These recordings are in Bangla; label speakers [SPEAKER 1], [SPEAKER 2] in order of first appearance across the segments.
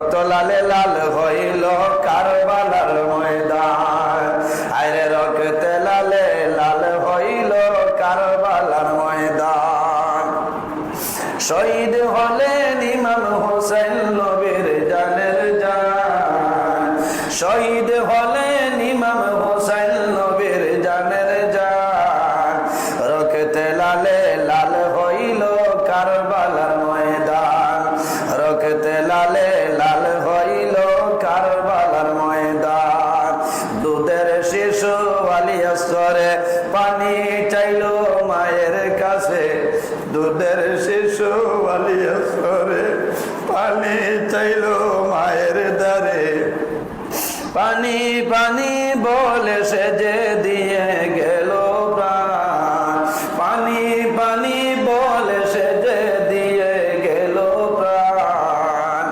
[SPEAKER 1] তো লালে লাল হইল কারবালার ময়দান, আরে রক্তে লালে লাল হইল কারবালার ময়দান। শহীদ হলেন ইমাম হোসেন নবীর জানের জান, শহীদ হলেন ইমাম হোসেন নবীর জানের জান। রক্তে লালে লাল হইল কারবালার ময়দান, রক্তে লালে লাল হইল কারবালার ময়দান। দুধের শিশু আলিয়াসরে পানি চাইল মায়ের কাছে, দুধের শিশু আলিয়াসরে পানি চাইল মায়ের দ্বারে। পানি পানি বলে সে যে দিয়ে গেল প্রাণ, পানি পানি বলে সে যে দিয়ে গেল প্রাণ।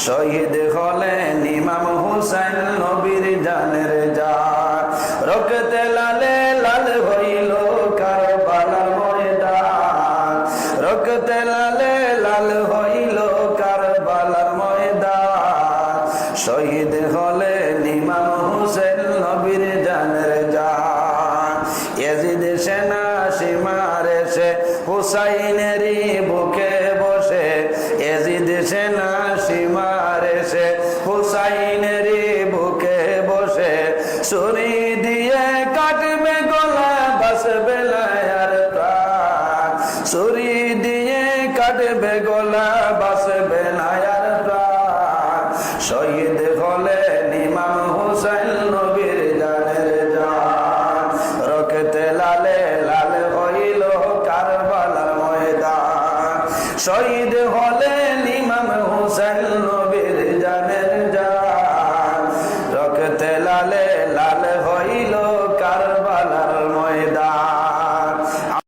[SPEAKER 1] শহীদ হলেন ইমাম হুসাইন নবীর জানের জান, রক্তে লালে লাল হইল কারবালার ময়দান, রক্তে লালে লাল হইল কারবালার ময়দান। শহীদ হলেন ইমাম হুসেন নবীর জানের জান। ইয়াজিদ সেনা সীমার এসে হুসাইনেরই বুকে বসে, ইয়াজিদ সেনা সীমার এসে হুসাইনেরই বুকে বসে। ছুরি দিয়ে কাটবে গলা বাঁচবে না আর প্রাণ, ছুরি দিয়ে কাটবে গলা বাঁচবে না আর প্রাণ। শহীদ হলে